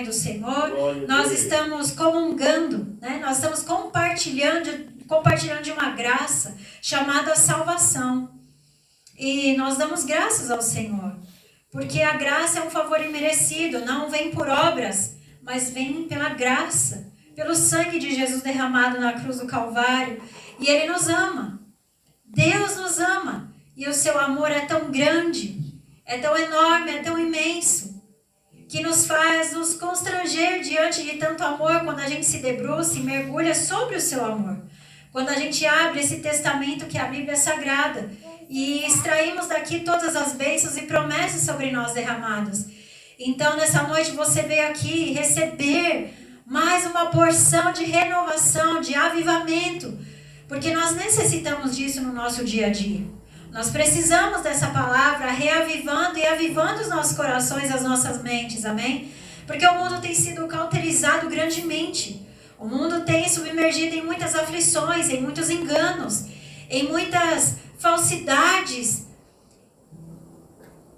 do Senhor, nós estamos comungando, né? Nós estamos compartilhando de uma graça chamada salvação. E nós damos graças ao Senhor, porque a graça é um favor imerecido, não vem por obras, mas vem pela graça, pelo sangue de Jesus derramado na cruz do Calvário. E Ele nos ama, Deus nos ama, e o seu amor é tão grande, é tão enorme, é tão imenso, que nos faz nos constranger diante de tanto amor quando a gente se debruça e mergulha sobre o seu amor. Quando a gente abre esse testamento que é a Bíblia Sagrada e extraímos daqui todas as bênçãos e promessas sobre nós derramadas. Então, nessa noite você veio aqui receber mais uma porção de renovação, de avivamento, porque nós necessitamos disso no nosso dia a dia. Nós precisamos dessa palavra reavivando e avivando os nossos corações, as nossas mentes, amém? Porque o mundo tem sido cauterizado grandemente. O mundo tem submergido em muitas aflições, em muitos enganos, em muitas falsidades,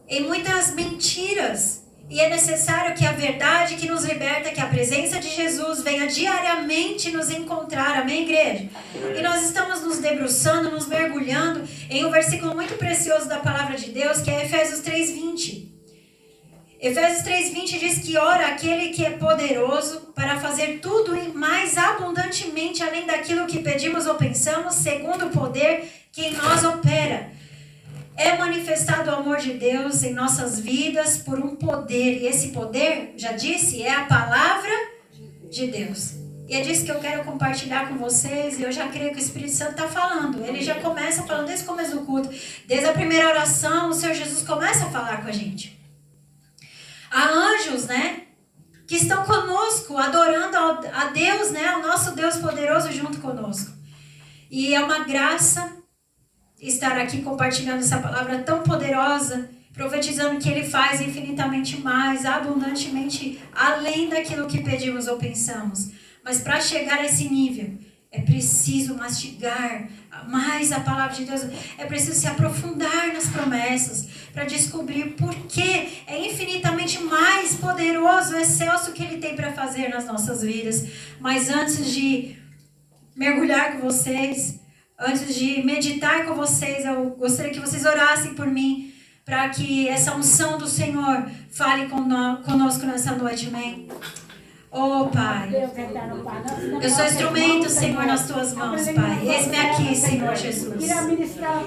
em muitas mentiras. E é necessário que a verdade que nos liberta, que a presença de Jesus venha diariamente nos encontrar. Amém, igreja? E nós estamos nos debruçando, nos mergulhando em um versículo muito precioso da palavra de Deus, que é Efésios 3:20. Efésios 3:20 diz que ora aquele que é poderoso para fazer tudo e mais abundantemente além daquilo que pedimos ou pensamos, segundo o poder que em nós opera. É manifestado o amor de Deus em nossas vidas por um poder. E esse poder, já disse, é a palavra de Deus. E é disso que eu quero compartilhar com vocês. E eu já creio que o Espírito Santo está falando. Ele já começa falando desde o começo do culto. Desde a primeira oração, o Senhor Jesus começa a falar com a gente. Há anjos, né? Que estão conosco, adorando a Deus, né? O nosso Deus poderoso junto conosco. E é uma graça estar aqui compartilhando essa palavra tão poderosa, profetizando que Ele faz infinitamente mais, abundantemente, além daquilo que pedimos ou pensamos. Mas para chegar a esse nível, é preciso mastigar mais a palavra de Deus, é preciso se aprofundar nas promessas, para descobrir por que é infinitamente mais poderoso, excelso que Ele tem para fazer nas nossas vidas. Mas antes de mergulhar com vocês, antes de meditar com vocês, eu gostaria que vocês orassem por mim, para que essa unção do Senhor fale conosco nessa noite, amém? Oh, Pai, eu sou instrumento, Senhor, nas Tuas mãos, Pai. Eis-me aqui, Senhor Jesus.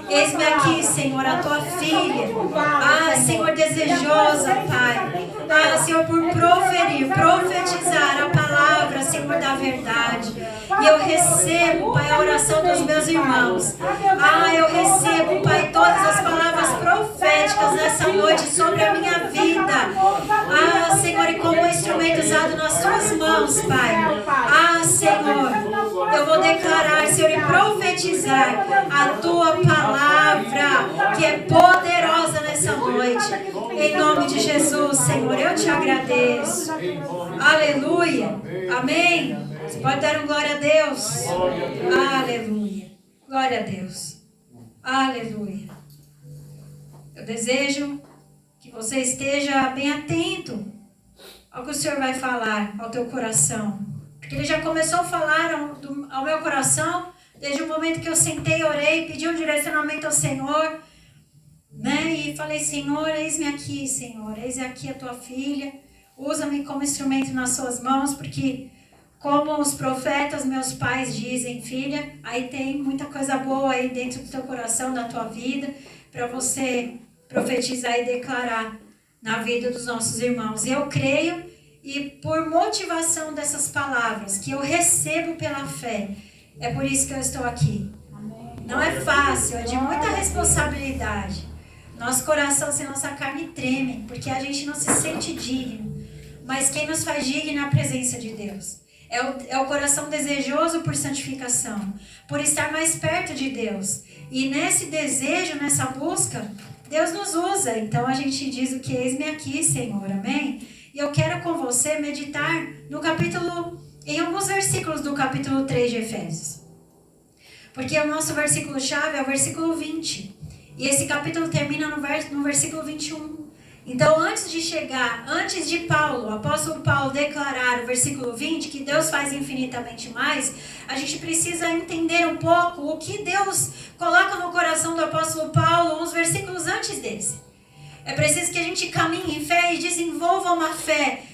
Eis-me aqui, Senhor, a Tua filha. Ah, Senhor, desejosa, Pai. Ah, Senhor, por profetizar a palavra, Senhor, da verdade. E eu recebo, Pai, a oração dos meus irmãos. Ah, eu recebo, Pai, todas as palavras proféticas nessa noite sobre a minha vida. Ah, Senhor, e como instrumento usado nas Tuas mãos, Pai. Ah, Senhor, eu vou declarar, Senhor, e profetizar a Tua palavra, que é poderosa nessa noite. Em nome de Jesus, Senhor, eu te agradeço. Aleluia. Amém. Você pode dar um glória a Deus. Aleluia. Glória a Deus. Aleluia. Eu desejo que você esteja bem atento ao que o Senhor vai falar ao teu coração. Porque Ele já começou a falar ao meu coração desde o momento que eu sentei, orei, pedi um direcionamento ao Senhor, né? E falei, Senhor, eis-me aqui, Senhor. Eis aqui a Tua filha. Usa-me como instrumento nas Suas mãos, porque como os profetas, meus pais dizem, filha, aí tem muita coisa boa aí dentro do teu coração, da tua vida, para você profetizar e declarar na vida dos nossos irmãos. E eu creio, e por motivação dessas palavras, que eu recebo pela fé, é por isso que eu estou aqui. Não é fácil, é de muita responsabilidade. Nosso coração sem nossa carne treme, porque a gente não se sente digno. Mas quem nos faz digno é a presença de Deus. É o coração desejoso por santificação, por estar mais perto de Deus. E nesse desejo, nessa busca, Deus nos usa. Então a gente diz o que? Eis-me aqui, Senhor, amém? E eu quero com você meditar em alguns versículos do capítulo 3 de Efésios. Porque o nosso versículo-chave é o versículo 20. E esse capítulo termina no versículo 21. Então, antes de Paulo, o apóstolo Paulo declarar o versículo 20, que Deus faz infinitamente mais, a gente precisa entender um pouco o que Deus coloca no coração do apóstolo Paulo, uns versículos antes desse. É preciso que a gente caminhe em fé e desenvolva uma fé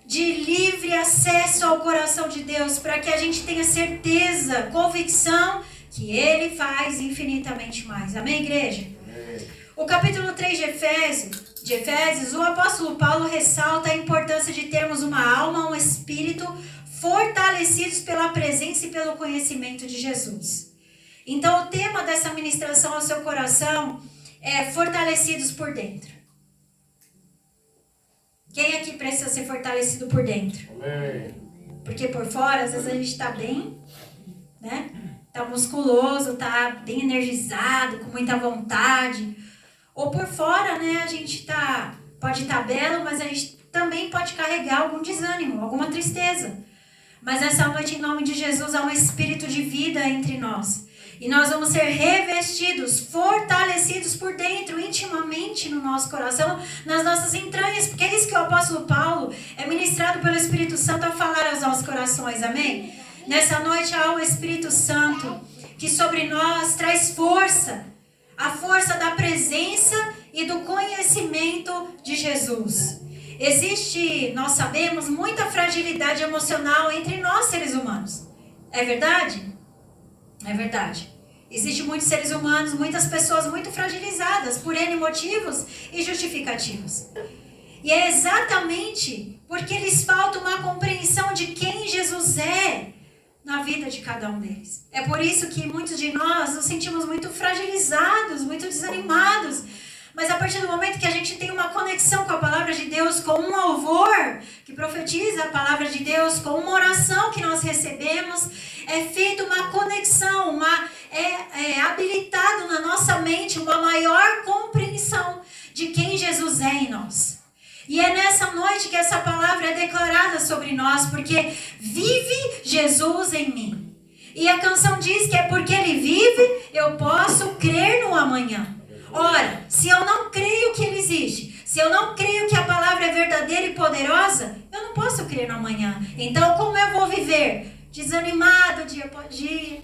de livre acesso ao coração de Deus, para que a gente tenha certeza, convicção, que Ele faz infinitamente mais. Amém, igreja? Amém. O capítulo 3 de Efésios, o apóstolo Paulo ressalta a importância de termos uma alma, um espírito fortalecidos pela presença e pelo conhecimento de Jesus. Então, o tema dessa ministração ao seu coração é fortalecidos por dentro. Quem aqui precisa ser fortalecido por dentro? Amém. Porque por fora, às vezes a gente está bem, né? Está musculoso, está bem energizado, com muita vontade. Ou por fora, né, a gente pode estar belo, mas a gente também pode carregar algum desânimo, alguma tristeza. Mas nessa noite, em nome de Jesus, há um espírito de vida entre nós. E nós vamos ser revestidos, fortalecidos por dentro, intimamente no nosso coração, nas nossas entranhas. Porque é isso que o apóstolo Paulo é ministrado pelo Espírito Santo a falar aos nossos corações, amém? Nessa noite há o Espírito Santo que sobre nós traz força. A força da presença e do conhecimento de Jesus. Existe, nós sabemos, muita fragilidade emocional entre nós seres humanos. É verdade? É verdade. Existem muitos seres humanos, muitas pessoas muito fragilizadas por N motivos e justificativos. E é exatamente porque lhes falta uma compreensão de quem Jesus é na vida de cada um deles. É por isso que muitos de nós nos sentimos muito fragilizados, muito desanimados. Mas a partir do momento que a gente tem uma conexão com a palavra de Deus, com um louvor que profetiza a palavra de Deus, com uma oração que nós recebemos, é feita uma conexão, é habilitado na nossa mente uma maior compreensão de quem Jesus é em nós. E é nessa noite que essa palavra é declarada sobre nós, porque vive Jesus em mim. E a canção diz que é porque Ele vive, eu posso crer no amanhã. Ora, se eu não creio que Ele existe, se eu não creio que a palavra é verdadeira e poderosa, eu não posso crer no amanhã. Então, como eu vou viver? Desanimado dia após dia,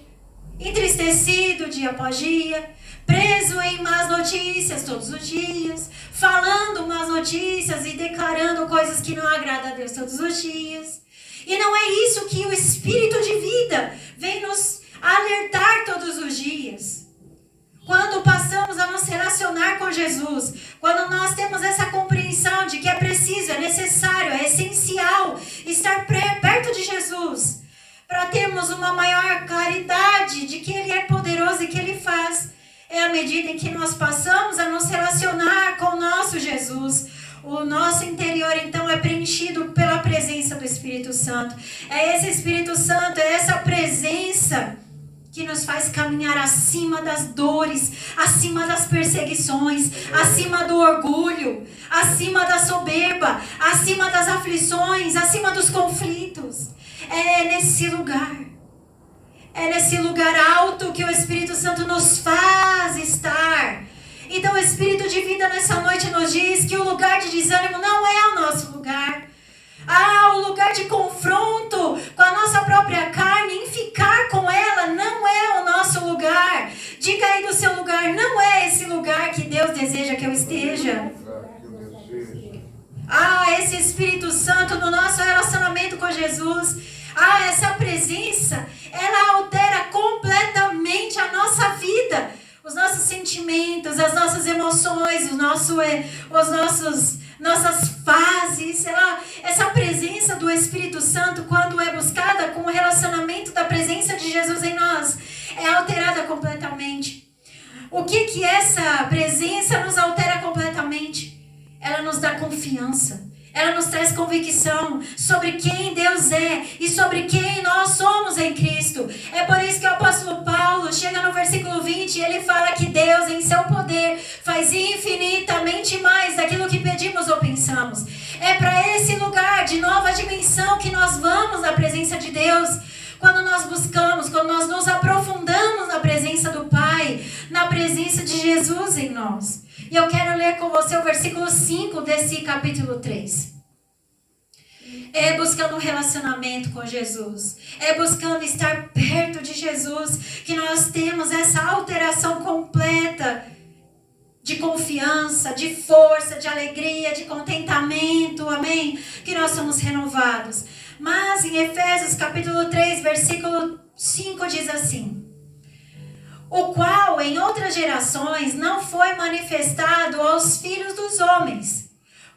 entristecido dia após dia, preso em más notícias todos os dias, falando más notícias e declarando coisas que não agradam a Deus todos os dias. E não é isso que o Espírito de vida vem nos alertar todos os dias. Quando passamos a nos relacionar com Jesus, quando nós temos essa compreensão de que é preciso, é necessário, é essencial estar perto de Jesus, para termos uma maior claridade de que Ele é poderoso e que Ele faz. É à medida em que nós passamos a nos relacionar com o nosso Jesus. O nosso interior, então, é preenchido pela presença do Espírito Santo. É esse Espírito Santo, é essa presença que nos faz caminhar acima das dores, acima das perseguições, acima do orgulho, acima da soberba, acima das aflições, acima dos conflitos. É nesse lugar alto que o Espírito Santo nos faz estar. Então o Espírito de vida nessa noite nos diz que o lugar de desânimo não é o nosso lugar. O lugar de confronto com a nossa própria carne, em ficar com ela, não é o nosso lugar. Diga aí do seu lugar, não é esse lugar que Deus deseja que eu esteja. Esse Espírito Santo no nosso relacionamento com Jesus, essa presença, ela altera completamente a nossa vida, os nossos sentimentos, as nossas emoções, nossas fases. Essa presença do Espírito Santo, quando é buscada com o relacionamento da presença de Jesus em nós, é alterada completamente. O que essa presença nos altera completamente? Ela nos dá confiança. Ela nos traz convicção sobre quem Deus é e sobre quem nós somos em Cristo. É por isso que o apóstolo Paulo chega no versículo 20 e ele fala que Deus, em seu poder, faz infinitamente mais daquilo que pedimos ou pensamos. É para esse lugar de nova dimensão que nós vamos na presença de Deus. Quando nós buscamos, quando nós nos aprofundamos na presença do Pai, na presença de Jesus em nós. E eu quero ler com você o versículo 5 desse capítulo 3. É buscando um relacionamento com Jesus. É buscando estar perto de Jesus que nós temos essa alteração completa de confiança, de força, de alegria, de contentamento. Amém? Que nós somos renovados. Mas em Efésios capítulo 3, versículo 5 diz assim: o qual em outras gerações não foi manifestado aos filhos dos homens,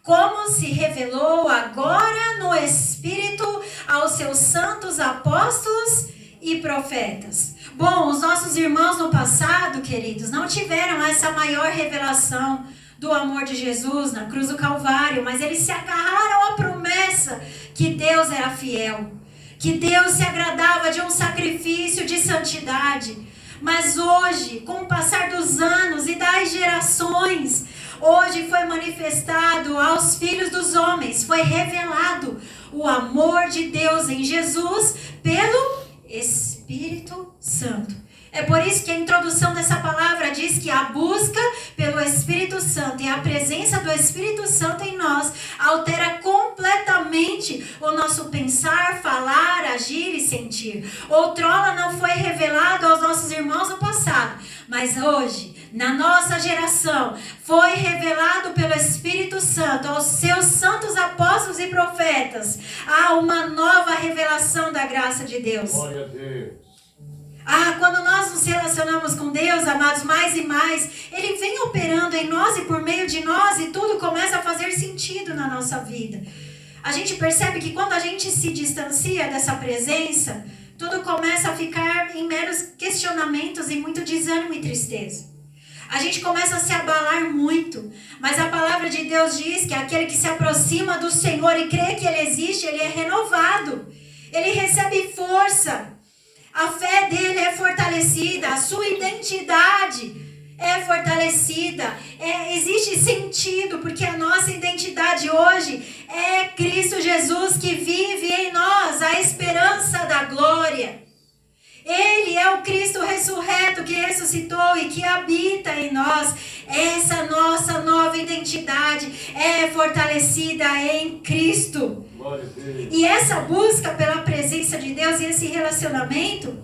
como se revelou agora no Espírito aos seus santos apóstolos e profetas. Bom, os nossos irmãos no passado, queridos, não tiveram essa maior revelação do amor de Jesus na cruz do Calvário, mas eles se agarraram à promessa que Deus era fiel, que Deus se agradava de um sacrifício de santidade. Mas hoje, com o passar dos anos e das gerações, hoje foi manifestado aos filhos dos homens, foi revelado o amor de Deus em Jesus pelo Espírito Santo. É por isso que a introdução dessa palavra diz que a busca pelo Espírito Santo e a presença do Espírito Santo em nós altera completamente o nosso pensar, falar, agir e sentir. Outrora não foi revelado aos nossos irmãos no passado, mas hoje, na nossa geração, foi revelado pelo Espírito Santo aos seus santos apóstolos e profetas. Há uma nova revelação da graça de Deus. Glória a Deus. Quando nós nos relacionamos com Deus, amados, mais e mais, Ele vem operando em nós e por meio de nós e tudo começa a fazer sentido na nossa vida. A gente percebe que quando a gente se distancia dessa presença, tudo começa a ficar em meros questionamentos e muito desânimo e tristeza. A gente começa a se abalar muito, mas a palavra de Deus diz que aquele que se aproxima do Senhor e crê que Ele existe, ele é renovado, ele recebe força. A fé dele é fortalecida, a sua identidade é fortalecida, existe sentido, porque a nossa identidade hoje é Cristo Jesus que vive em nós, a esperança da glória. Ele é o Cristo ressurreto que ressuscitou e que habita em nós. Essa nossa nova identidade é fortalecida em Cristo. E essa busca pela presença de Deus e esse relacionamento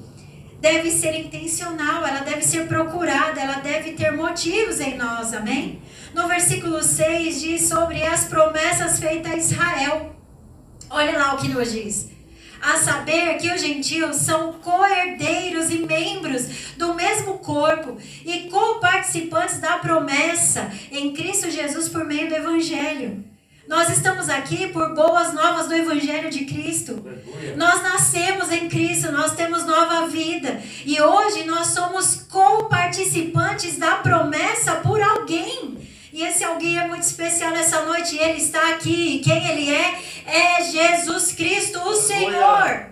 deve ser intencional, ela deve ser procurada, ela deve ter motivos em nós, amém? No versículo 6 diz sobre as promessas feitas a Israel. Olha lá o que nos diz. A saber que os gentios são co-herdeiros e membros do mesmo corpo e co-participantes da promessa em Cristo Jesus por meio do Evangelho. Nós estamos aqui por boas novas do Evangelho de Cristo. Nós nascemos em Cristo, nós temos nova vida. E hoje nós somos co-participantes da promessa por alguém. E esse alguém é muito especial nessa noite. E Ele está aqui. E quem Ele é? É Jesus Cristo, o Senhor.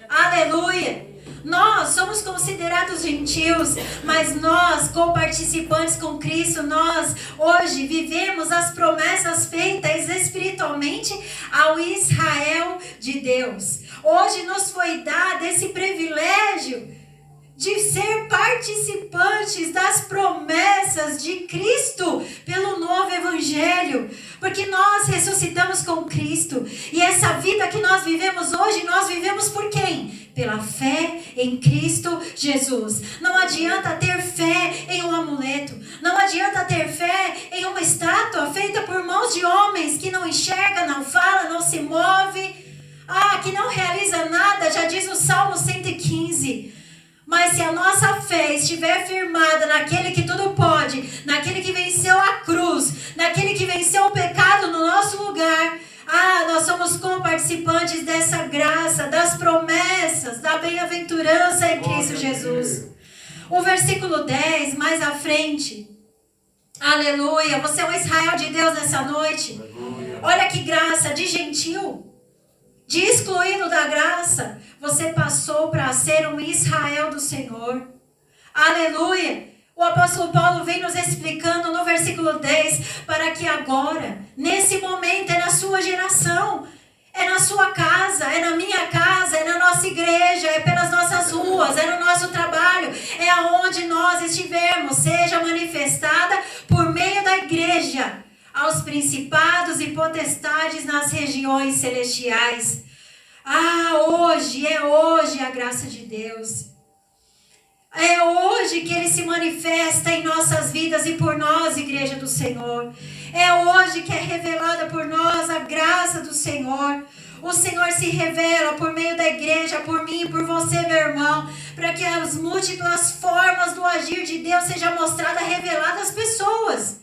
Aleluia. Nós somos considerados gentios, mas nós, co-participantes com Cristo, nós hoje vivemos as promessas feitas espiritualmente ao Israel de Deus. Hoje nos foi dado esse privilégio de ser participantes das promessas de Cristo pelo novo Evangelho, porque nós ressuscitamos com Cristo, e essa vida que nós vivemos hoje, nós vivemos por quem? Pela fé em Cristo Jesus. Não adianta ter fé em um amuleto, não adianta ter fé em uma estátua feita por mãos de homens que não enxerga, não fala, não se move, que não realiza nada, já diz o Salmo 115. Mas se a nossa fé estiver firmada naquele que tudo pode, naquele que venceu a cruz, naquele que venceu o pecado no nosso lugar, nós somos co-participantes dessa graça, das promessas, da bem-aventurança em Cristo Jesus. O versículo 10, mais à frente. Aleluia, você é um Israel de Deus nessa noite. Olha que graça, de gentil, de excluído da graça, você passou para ser um Israel do Senhor. Aleluia! O apóstolo Paulo vem nos explicando no versículo 10, para que agora, nesse momento, é na sua geração, é na sua casa, é na minha casa, é na nossa igreja, é pelas nossas ruas, é no nosso trabalho, é aonde nós estivermos, seja manifestada por meio da igreja aos principados e potestades nas regiões celestiais. Hoje, é hoje a graça de Deus. É hoje que Ele se manifesta em nossas vidas e por nós, igreja do Senhor. É hoje que é revelada por nós a graça do Senhor. O Senhor se revela por meio da igreja, por mim e por você, meu irmão, para que as múltiplas formas do agir de Deus sejam mostradas, reveladas às pessoas.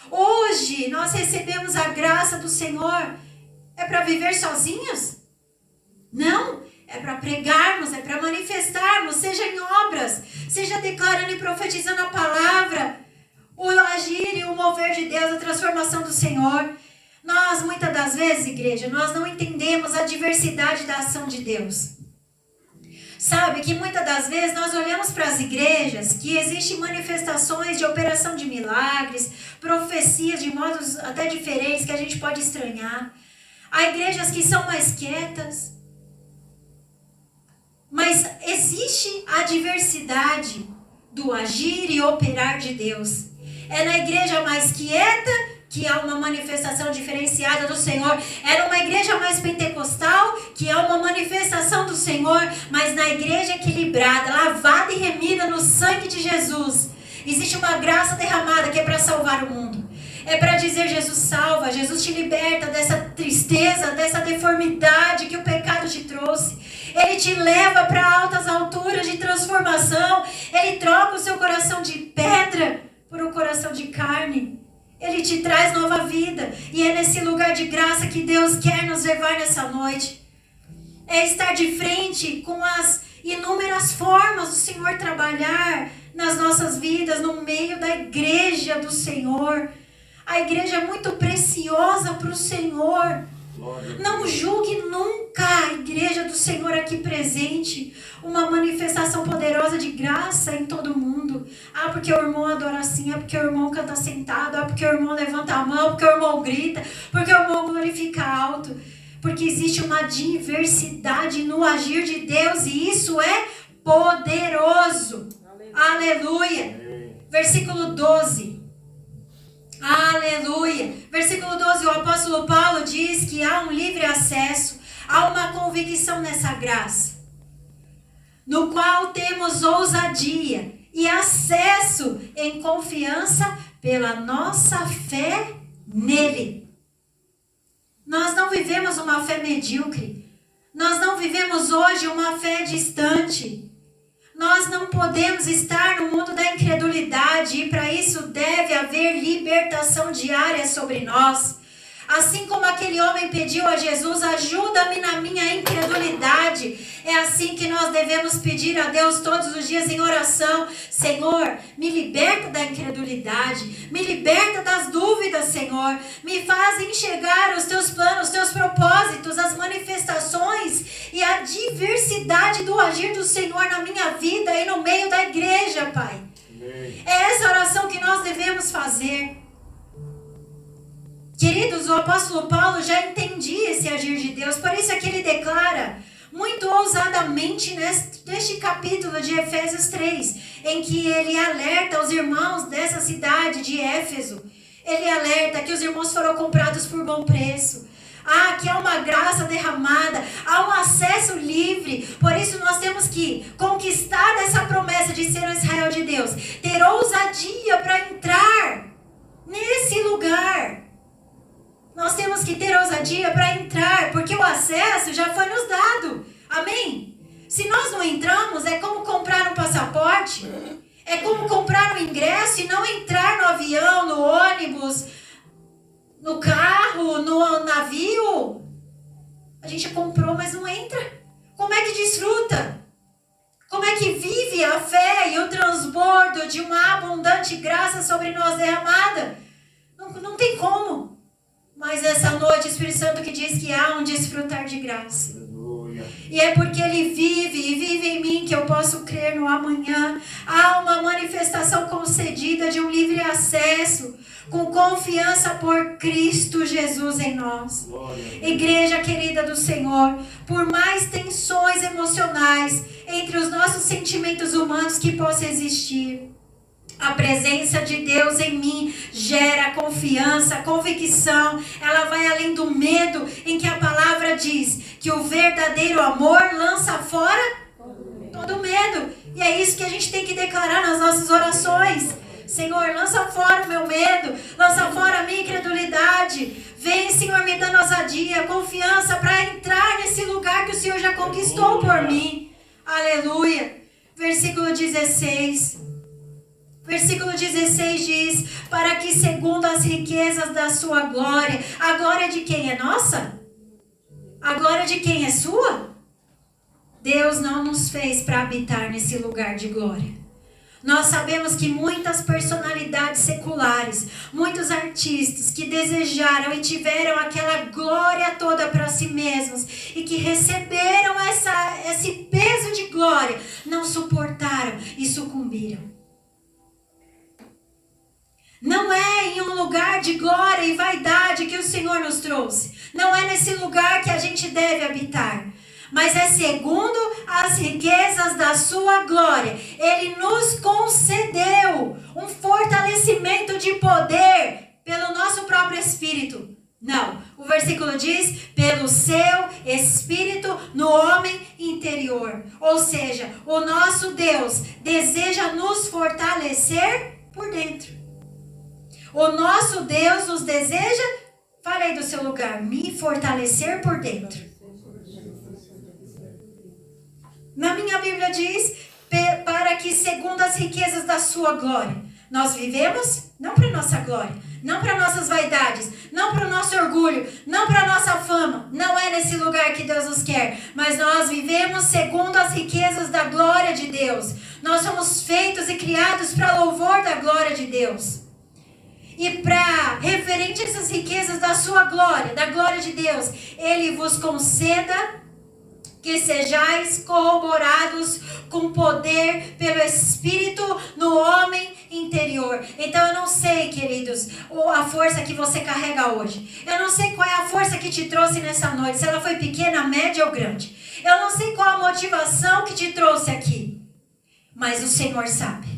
Hoje nós recebemos a graça do Senhor. É para viver sozinhos? Não, é para pregarmos, é para manifestarmos, seja em obras, seja declarando e profetizando a palavra, o agir e o mover de Deus, a transformação do Senhor. Nós, muitas das vezes, igreja, nós não entendemos a diversidade da ação de Deus. Sabe que muitas das vezes nós olhamos para as igrejas que existem manifestações de operação de milagres, profecias de modos até diferentes que a gente pode estranhar. Há igrejas que são mais quietas. Mas existe a diversidade do agir e operar de Deus. É na igreja mais quieta que há uma manifestação diferenciada do Senhor. É numa igreja mais pentecostal que há uma manifestação do Senhor. Mas na igreja equilibrada, lavada e remida no sangue de Jesus, existe uma graça derramada que é para salvar o mundo. É para dizer: Jesus salva, Jesus te liberta dessa tristeza, dessa deformidade que o pecado te trouxe. Ele te leva para altas alturas de transformação. Ele troca o seu coração de pedra por um coração de carne. Ele te traz nova vida. E é nesse lugar de graça que Deus quer nos levar nessa noite. É estar de frente com as inúmeras formas do Senhor trabalhar nas nossas vidas, no meio da igreja do Senhor. A igreja é muito preciosa para o Senhor. Não julgue nunca a igreja do Senhor aqui presente. Uma manifestação poderosa de graça em todo mundo. Porque o irmão adora assim, porque o irmão canta sentado, porque o irmão levanta a mão, porque o irmão grita, porque o irmão glorifica alto. Porque existe uma diversidade no agir de Deus e isso é poderoso. Aleluia. Versículo 12. Aleluia. Versículo 12, o apóstolo Paulo diz que há um livre acesso, há uma convicção nessa graça, no qual temos ousadia e acesso em confiança pela nossa fé nele. Nós não vivemos uma fé medíocre. Nós não vivemos hoje uma fé distante. Nós não podemos estar no mundo da incredulidade e para isso deve haver libertação diária sobre nós. Assim como aquele homem pediu a Jesus: ajuda-me na minha incredulidade. É assim que nós devemos pedir a Deus todos os dias em oração: Senhor, me liberta da incredulidade, me liberta das dúvidas, Senhor. Me faz enxergar os teus planos, os teus propósitos, as manifestações e a diversidade do agir do Senhor na minha vida e no meio da igreja, Pai. Amém. É essa oração que nós devemos fazer. Queridos, o apóstolo Paulo já entendia esse agir de Deus, por isso é que ele declara muito ousadamente neste capítulo de Efésios 3, em que ele alerta os irmãos dessa cidade de Éfeso. Ele alerta que os irmãos foram comprados por bom preço. Que há uma graça derramada, há um acesso livre. Por isso nós temos que conquistar essa promessa de ser o Israel de Deus, ter ousadia para entrar nesse lugar. Nós temos que ter ousadia para entrar, porque o acesso já foi nos dado. Amém? Se nós não entramos, é como comprar um passaporte, é como comprar um ingresso e não entrar no avião, no ônibus, no carro, no navio. A gente comprou, mas não entra. Como é que desfruta? Como é que vive a fé e o transbordo de uma abundante graça sobre nós derramada? Não tem como. Mas essa noite, o Espírito Santo que diz que há um desfrutar de graça. Aleluia. E é porque Ele vive e vive em mim que eu posso crer no amanhã. Há uma manifestação concedida de um livre acesso, com confiança por Cristo Jesus em nós. Glória. Igreja querida do Senhor, por mais tensões emocionais entre os nossos sentimentos humanos que possam existir, A presença de Deus em mim gera confiança, convicção. Ela vai além do medo, em que a palavra diz que o verdadeiro amor lança fora todo medo. E é isso que a gente tem que declarar nas nossas orações. Senhor, lança fora o meu medo, lança fora a minha incredulidade. Vem, Senhor, me dando ousadia, confiança para entrar nesse lugar que o Senhor já conquistou por mim. Aleluia. Versículo 16. Versículo 16 diz: para que segundo as riquezas da sua glória. A glória de quem é nossa? A glória de quem é sua? Deus não nos fez para habitar nesse lugar de glória. Nós sabemos que muitas personalidades seculares, muitos artistas que desejaram e tiveram aquela glória toda para si mesmos e que receberam esse peso de glória, não suportaram e sucumbiram. Não é em um lugar de glória e vaidade que o Senhor nos trouxe. Não é nesse lugar que a gente deve habitar. Mas é segundo as riquezas da sua glória. Ele nos concedeu um fortalecimento de poder pelo nosso próprio Espírito. Não, o versículo diz, pelo seu Espírito no homem interior. Ou seja, o nosso Deus deseja nos fortalecer por dentro. O nosso Deus nos deseja, fale aí do seu lugar, me fortalecer por dentro. Na minha Bíblia diz, para que segundo as riquezas da sua glória. Nós vivemos não para nossa glória, não para nossas vaidades, não para o nosso orgulho, não para nossa fama. Não é nesse lugar que Deus nos quer, mas nós vivemos segundo as riquezas da glória de Deus. Nós somos feitos e criados para louvor da glória de Deus. E para referente a essas riquezas da sua glória, da glória de Deus, Ele vos conceda que sejais corroborados com poder pelo Espírito no homem interior. Então eu não sei, queridos, a força que você carrega hoje. Eu não sei qual é a força que te trouxe nessa noite, se ela foi pequena, média ou grande. Eu não sei qual a motivação que te trouxe aqui, mas o Senhor sabe.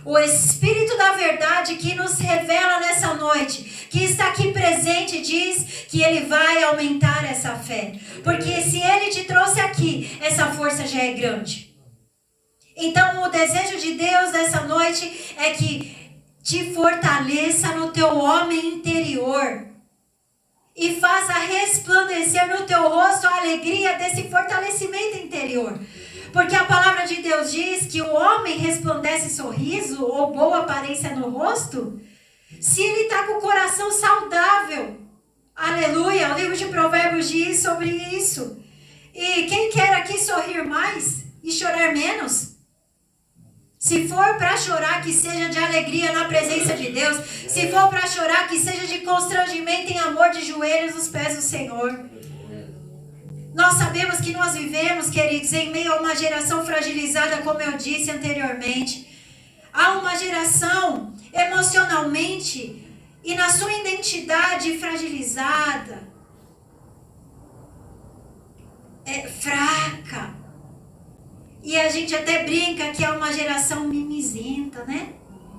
O Espírito da verdade que nos revela nessa noite, que está aqui presente, diz que Ele vai aumentar essa fé. Porque se Ele te trouxe aqui, essa força já é grande. Então o desejo de Deus nessa noite é que te fortaleça no teu homem interior. E faça resplandecer no teu rosto a alegria desse fortalecimento interior. Porque a palavra de Deus diz que o homem resplandece sorriso ou boa aparência no rosto se ele está com o coração saudável. Aleluia! O livro de Provérbios diz sobre isso. E quem quer aqui sorrir mais e chorar menos? Se for para chorar, que seja de alegria na presença de Deus. Se for para chorar, que seja de constrangimento em amor, de joelhos nos pés do Senhor. Nós sabemos que nós vivemos, queridos, em meio a uma geração fragilizada, como eu disse anteriormente. Há uma geração emocionalmente e na sua identidade fragilizada, fraca. E a gente até brinca que é uma geração mimizenta, né?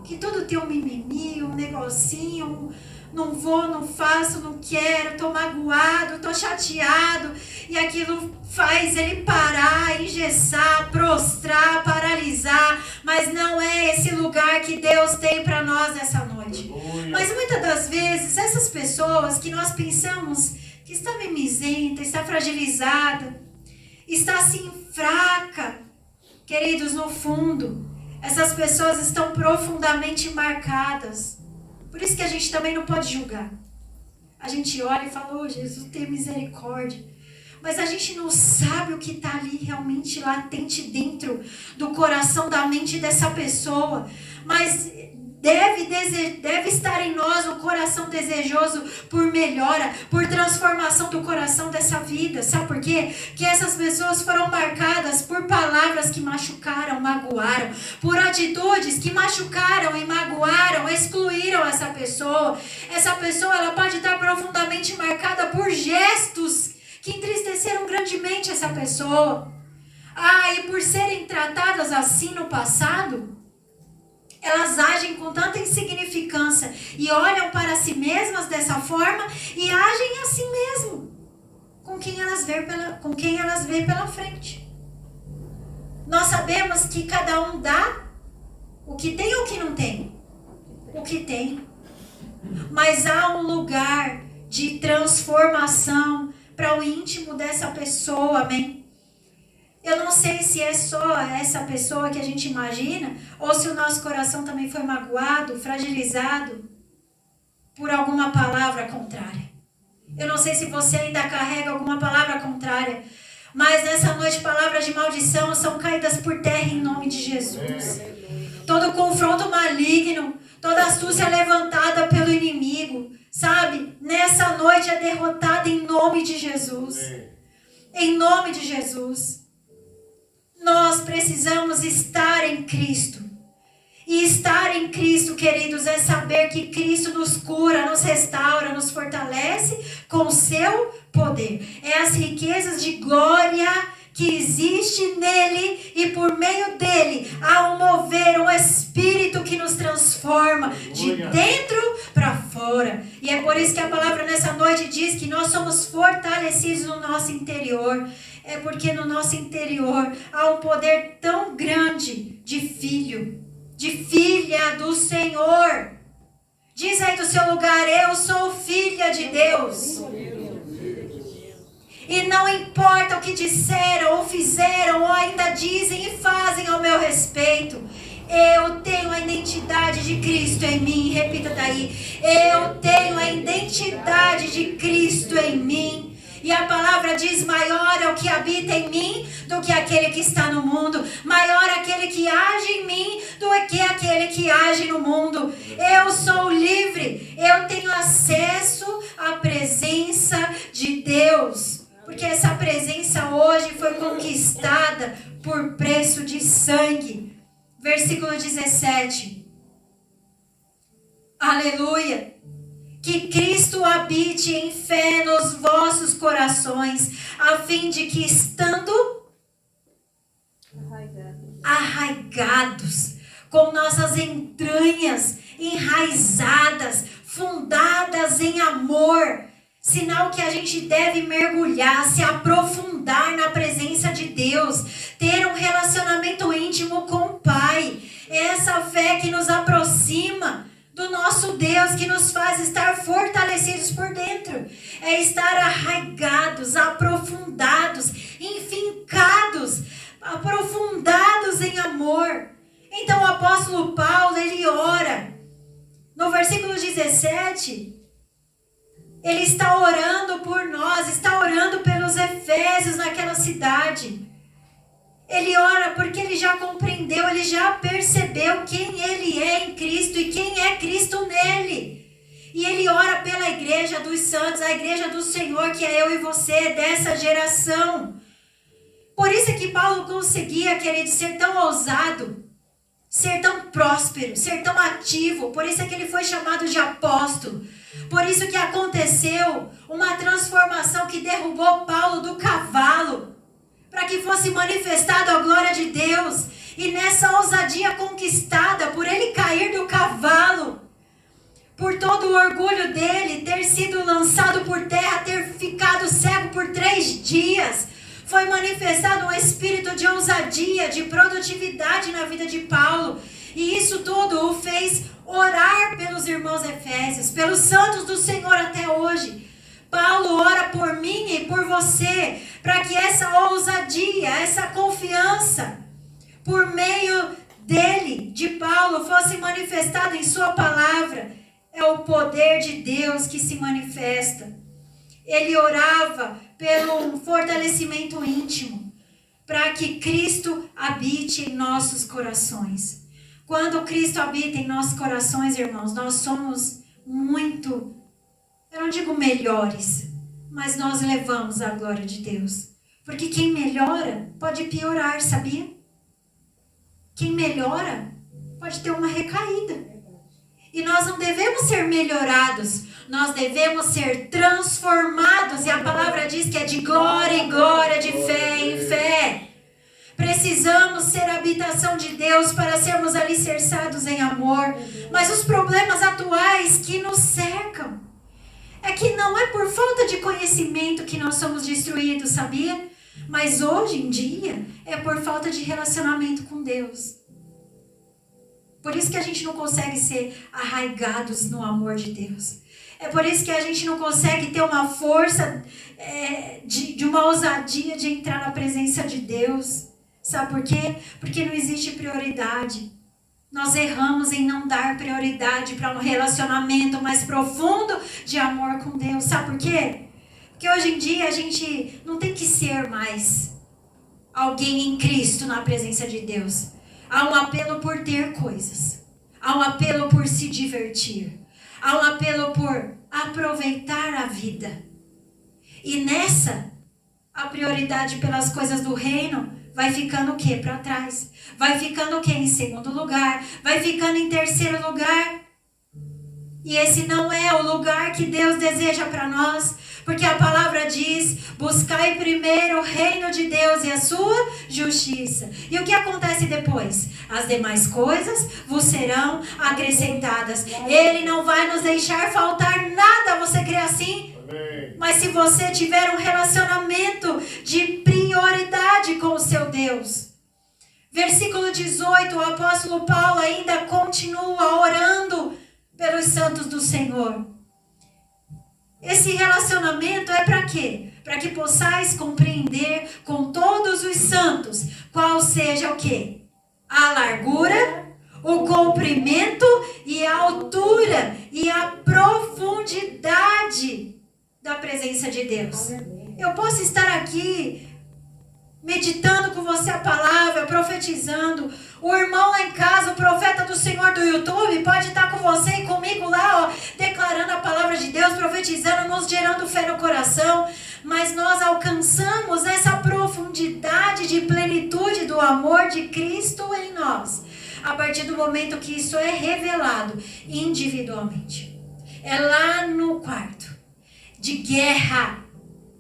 Que tudo tem um mimimi, um negocinho, não vou, não faço, não quero, tô magoado, tô chateado. E aquilo faz ele parar, engessar, prostrar, paralisar. Mas não é esse lugar que Deus tem para nós nessa noite. Mas muitas das vezes, essas pessoas que nós pensamos que está mimizenta, está fragilizada, está assim fraca, queridos, no fundo, essas pessoas estão profundamente marcadas. Por isso que a gente também não pode julgar. A gente olha e fala, oh, Jesus, tem misericórdia. Mas a gente não sabe o que está ali realmente latente dentro do coração, da mente dessa pessoa. Mas deve estar em nós um coração desejoso por melhora, por transformação do coração dessa vida. Sabe por quê? Que essas pessoas foram marcadas por palavras que machucaram, magoaram, por atitudes que machucaram e magoaram, excluíram essa pessoa. Essa pessoa, ela pode estar profundamente marcada por gestos que entristeceram grandemente essa pessoa. E por serem tratadas assim no passado, Elas agem com tanta insignificância e olham para si mesmas dessa forma e agem assim mesmo, com quem elas veem pela frente. Nós sabemos que cada um dá o que tem ou o que não tem. O que tem. Mas há um lugar de transformação para o íntimo dessa pessoa, amém? Eu não sei se é só essa pessoa que a gente imagina, ou se o nosso coração também foi magoado, fragilizado por alguma palavra contrária. Eu não sei se você ainda carrega alguma palavra contrária, mas nessa noite palavras de maldição são caídas por terra em nome de Jesus. Todo confronto maligno, toda astúcia levantada pelo inimigo, sabe? Nessa noite é derrotada em nome de Jesus. Em nome de Jesus. Nós precisamos estar em Cristo. E estar em Cristo, queridos, é saber que Cristo nos cura, nos restaura, nos fortalece com o seu poder. É as riquezas de glória que existe nele e por meio dele há um mover, um espírito que nos transforma de dentro para fora. E é por isso que a palavra nessa noite diz que nós somos fortalecidos no nosso interior. É porque no nosso interior há um poder tão grande de filho, de filha do Senhor. Diz aí do seu lugar: eu sou filha de Deus. E não importa o que disseram ou fizeram ou ainda dizem e fazem ao meu respeito, eu tenho a identidade de Cristo em mim. Repita daí: eu tenho a identidade de Cristo em mim. E a palavra diz: maior é o que habita em mim do que aquele que está no mundo. Maior é aquele que age em mim do que aquele que age no mundo. Eu sou livre. Eu tenho acesso à presença de Deus. Porque essa presença hoje foi conquistada por preço de sangue. Versículo 17. Aleluia. Que Cristo habite em fé nos vossos corações, a fim de que, estando arraigados, com nossas entranhas enraizadas, fundadas em amor, sinal que a gente deve mergulhar, se aprofundar na presença de Deus, ter um relacionamento íntimo com o Pai. É essa fé que nos aproxima do nosso Deus, que nos faz estar fortalecidos por dentro. É estar arraigados, aprofundados, enfincados, aprofundados em amor. Então o apóstolo Paulo, ele ora. No versículo 17, ele está orando por nós, está orando pelos efésios naquela cidade. Ele ora porque ele já compreendeu, ele já percebeu quem ele é em Cristo e quem é Cristo nele. E ele ora pela igreja dos santos, a igreja do Senhor, que é eu e você, dessa geração. Por isso é que Paulo conseguia, querido, ser tão ousado, ser tão próspero, ser tão ativo. Por isso é que ele foi chamado de apóstolo. Por isso que aconteceu uma transformação que derrubou Paulo do cavalo, para que fosse manifestado a glória de Deus. E nessa ousadia conquistada, por ele cair do cavalo, por todo o orgulho dele, ter sido lançado por terra, ter ficado cego por 3 dias, foi manifestado um espírito de ousadia, de produtividade na vida de Paulo. E isso tudo o fez orar pelos irmãos efésios, pelos santos do Senhor até hoje. Paulo ora por mim e por você, para que essa ousadia, essa confiança, por meio dele, de Paulo, fosse manifestada em sua palavra. É o poder de Deus que se manifesta. Ele orava pelo fortalecimento íntimo, para que Cristo habite em nossos corações. Quando Cristo habita em nossos corações, irmãos, nós somos muito, eu não digo melhores, mas nós levamos a glória de Deus. Porque quem melhora pode piorar, sabia? Quem melhora pode ter uma recaída. E nós não devemos ser melhorados, nós devemos ser transformados. E a palavra diz que é de glória em glória, de fé em fé. precisamos ser a habitação de Deus para sermos alicerçados em amor. Mas os problemas atuais que nos cercam é que não é por falta de conhecimento que nós somos destruídos, sabia? Mas hoje em dia é por falta de relacionamento com Deus. Por isso que a gente não consegue ser arraigados no amor de Deus. É por isso que a gente não consegue ter uma força de uma ousadia de entrar na presença de Deus. Sabe por quê? Porque não existe prioridade. Nós erramos em não dar prioridade para um relacionamento mais profundo de amor com Deus. Sabe por quê? Porque hoje em dia a gente não tem que ser mais alguém em Cristo na presença de Deus. Há um apelo por ter coisas. Há um apelo por se divertir. Há um apelo por aproveitar a vida. E nessa, a prioridade pelas coisas do reino vai ficando o quê? Para trás. Vai ficando o quê? Em segundo lugar. Vai ficando em terceiro lugar. E esse não é o lugar que Deus deseja para nós. Porque a palavra diz, buscai primeiro o reino de Deus e a sua justiça. E o que acontece depois? As demais coisas vos serão acrescentadas. Ele não vai nos deixar faltar nada. Você crê assim? Amém. Mas se você tiver um relacionamento de prioridade com o seu Deus. Versículo 18, o apóstolo Paulo ainda continua orando pelos santos do Senhor. Esse relacionamento é para quê? Para que possais compreender com todos os santos qual seja o quê? A largura, o comprimento e a altura e a profundidade da presença de Deus. Eu posso estar aqui meditando com você a palavra, profetizando. O irmão lá em casa, o profeta do Senhor do YouTube, pode estar com você e comigo lá, ó, declarando a palavra de Deus, profetizando, nos gerando fé no coração. Mas nós alcançamos essa profundidade de plenitude do amor de Cristo em nós, a partir do momento que isso é revelado individualmente. É lá no quarto de guerra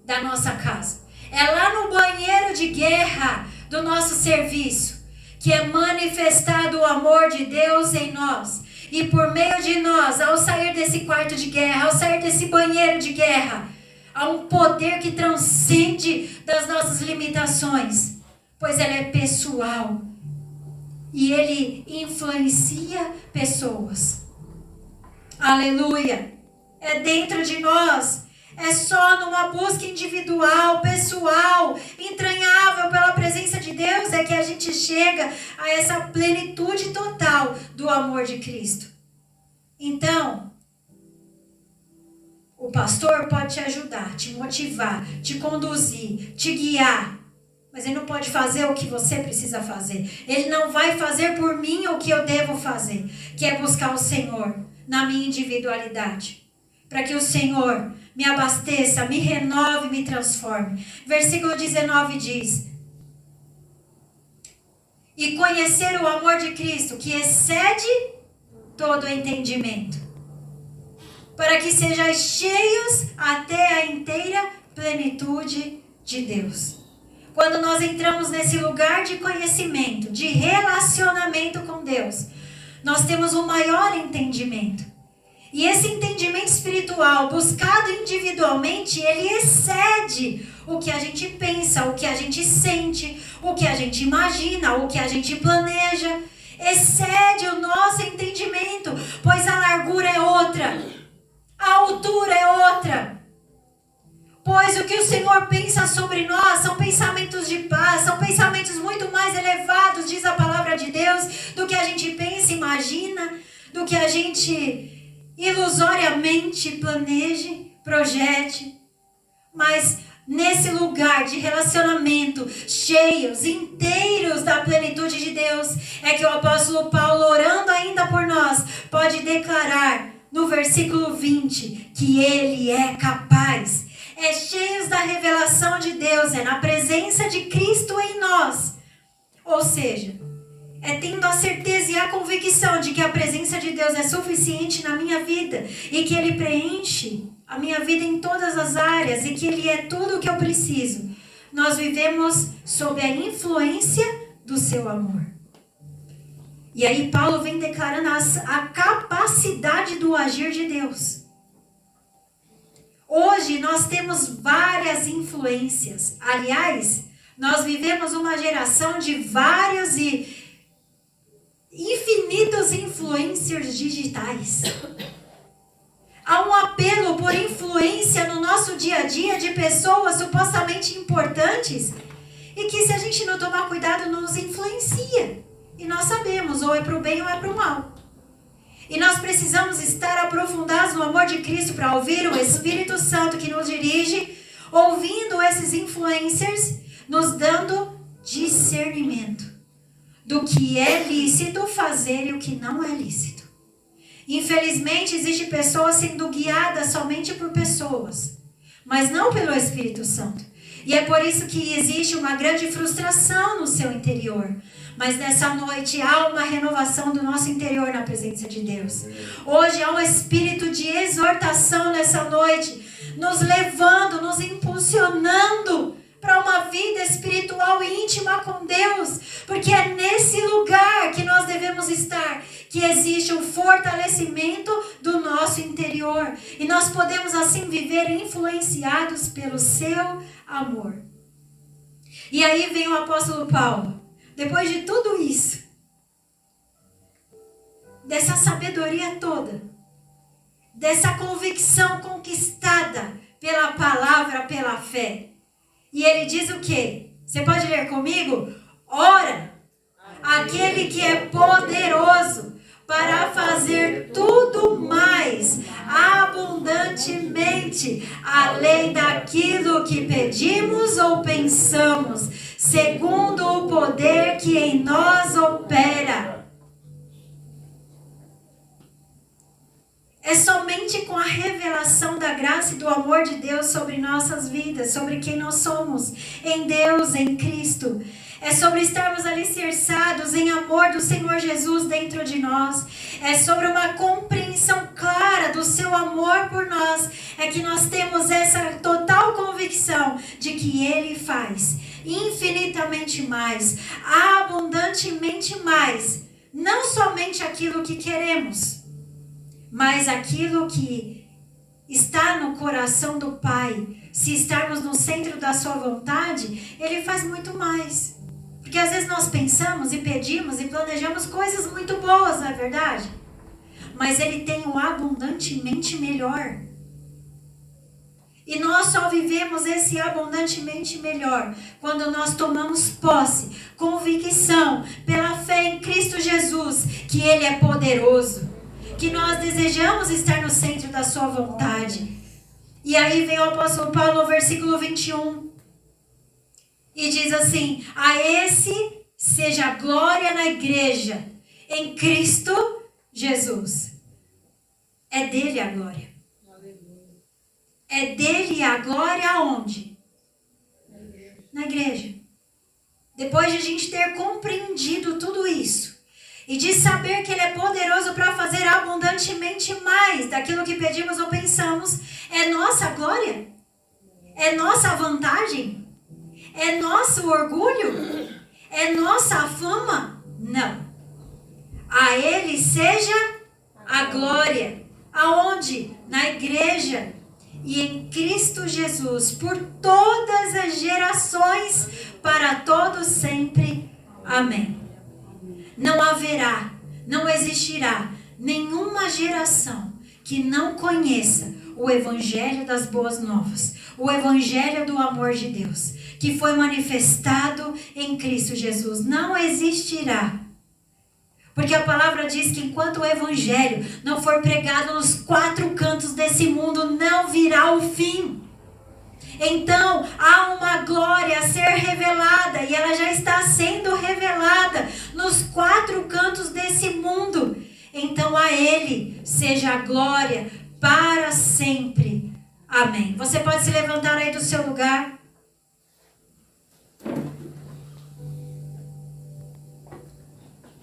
da nossa casa. É lá no banheiro de guerra do nosso serviço que é manifestado o amor de Deus em nós. E por meio de nós, ao sair desse quarto de guerra, ao sair desse banheiro de guerra, há um poder que transcende das nossas limitações, pois ele é pessoal e ele influencia pessoas. Aleluia! É dentro de nós. É só numa busca individual, pessoal, entranhável pela presença de Deus é que a gente chega a essa plenitude total do amor de Cristo. Então, o pastor pode te ajudar, te motivar, te conduzir, te guiar. Mas ele não pode fazer o que você precisa fazer. Ele não vai fazer por mim o que eu devo fazer, que é buscar o Senhor na minha individualidade. Para que o Senhor me abasteça, me renove, me transforme. Versículo 19 diz: e conhecer o amor de Cristo, que excede todo o entendimento, para que sejais cheios até a inteira plenitude de Deus. Quando nós entramos nesse lugar de conhecimento, de relacionamento com Deus, nós temos um maior entendimento. E esse entendimento espiritual, buscado individualmente, ele excede o que a gente pensa, o que a gente sente, o que a gente imagina, o que a gente planeja. Excede o nosso entendimento, pois a largura é outra, a altura é outra. Pois o que o Senhor pensa sobre nós são pensamentos de paz, são pensamentos muito mais elevados, diz a palavra de Deus, do que a gente pensa, imagina, do que a gente ilusoriamente planeje, projete. Mas nesse lugar de relacionamento, cheios, inteiros da plenitude de Deus, é que o apóstolo Paulo, orando ainda por nós, pode declarar no versículo 20 que ele é capaz. É cheios da revelação de Deus, é na presença de Cristo em nós. Ou seja, é tendo a certeza e a convicção de que a presença de Deus é suficiente na minha vida e que Ele preenche a minha vida em todas as áreas e que Ele é tudo o que eu preciso. Nós vivemos sob a influência do seu amor. E aí Paulo vem declarando a capacidade do agir de Deus. Hoje nós temos várias influências. Aliás, nós vivemos uma geração de vários e infinitos influencers digitais. Há um apelo por influência no nosso dia a dia de pessoas supostamente importantes e que, se a gente não tomar cuidado, nos influencia. E nós sabemos, ou é para o bem ou é para o mal. E nós precisamos estar aprofundados no amor de Cristo para ouvir o Espírito Santo que nos dirige, ouvindo esses influencers, nos dando discernimento do que é lícito fazer e o que não é lícito. Infelizmente, existem pessoas sendo guiadas somente por pessoas, mas não pelo Espírito Santo. E é por isso que existe uma grande frustração no seu interior. Mas nessa noite há uma renovação do nosso interior na presença de Deus. Hoje há um espírito de exortação nessa noite, nos levando, nos impulsionando para uma vida espiritual íntima com Deus. Porque é nesse lugar que nós devemos estar, que existe um fortalecimento do nosso interior. E nós podemos assim viver influenciados pelo seu amor. E aí vem o apóstolo Paulo. Depois de tudo isso, dessa sabedoria toda, dessa convicção conquistada pela palavra, pela fé. E ele diz o quê? Você pode ler comigo? Ora, aquele que é poderoso para fazer tudo mais abundantemente, além daquilo que pedimos ou pensamos, segundo o poder que em nós opera. É somente com a revelação da graça e do amor de Deus sobre nossas vidas, sobre quem nós somos, em Deus, em Cristo. É sobre estarmos alicerçados em amor do Senhor Jesus dentro de nós. É sobre uma compreensão clara do seu amor por nós. É que nós temos essa total convicção de que Ele faz infinitamente mais, abundantemente mais. Não somente aquilo que queremos, mas aquilo que está no coração do Pai. Se estarmos no centro da sua vontade, Ele faz muito mais. Porque às vezes nós pensamos e pedimos e planejamos coisas muito boas, não é verdade? Mas Ele tem um abundantemente melhor. E nós só vivemos esse abundantemente melhor quando nós tomamos posse, convicção, pela fé em Cristo Jesus, que Ele é poderoso, que nós desejamos estar no centro da sua vontade. E aí vem o apóstolo Paulo no versículo 21. E diz assim: a esse seja a glória na igreja, em Cristo Jesus. É dele a glória. É dele a glória aonde? Na igreja. Depois de a gente ter compreendido tudo isso, e de saber que Ele é poderoso para fazer abundantemente mais daquilo que pedimos ou pensamos, é nossa glória? É nossa vantagem? É nosso orgulho? É nossa fama? Não. A Ele seja a glória. Aonde? Na igreja. E em Cristo Jesus, por todas as gerações, para todos sempre. Amém. Não haverá, não existirá nenhuma geração que não conheça o Evangelho das Boas Novas, o Evangelho do amor de Deus, que foi manifestado em Cristo Jesus. Não existirá. Porque a palavra diz que enquanto o Evangelho não for pregado nos 4 cantos desse mundo, não virá o fim. Então, há uma glória a ser revelada, e ela já está sendo revelada nos 4 cantos desse mundo. Então, a Ele seja a glória para sempre. Amém. Você pode se levantar aí do seu lugar.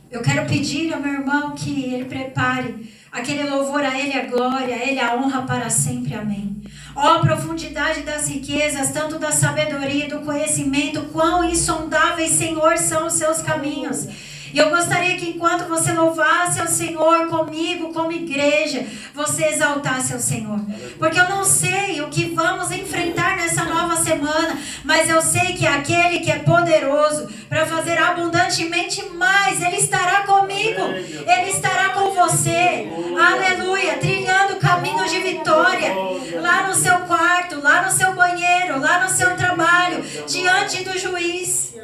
Eu quero pedir ao meu irmão que ele prepare aquele louvor a Ele, a glória, a Ele a honra para sempre. Amém. Ó profundidade das riquezas, tanto da sabedoria e do conhecimento, quão insondáveis, Senhor, são os seus caminhos. E eu gostaria que enquanto você louvasse ao Senhor comigo, como igreja, você exaltasse ao Senhor. Porque eu não sei o que vamos enfrentar nessa nova semana, mas eu sei que aquele que é poderoso para fazer abundantemente mais, Ele estará comigo, Ele estará com você. Aleluia, trilhando caminhos de vitória, lá no seu quarto, lá no seu banheiro, lá no seu trabalho, diante do juiz.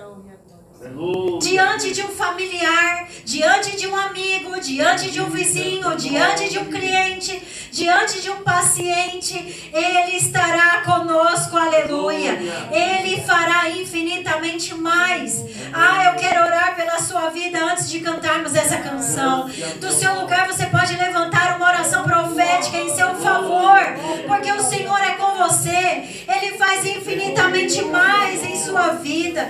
Diante de um familiar, diante de um amigo, diante de um vizinho, diante de um cliente, diante de um paciente, Ele estará conosco, aleluia. Ele fará infinitamente mais. Eu quero orar pela sua vida antes de cantarmos essa canção. Do seu lugar você pode levantar uma oração profética em seu favor, porque o Senhor é com você. Ele faz infinitamente mais em sua vida.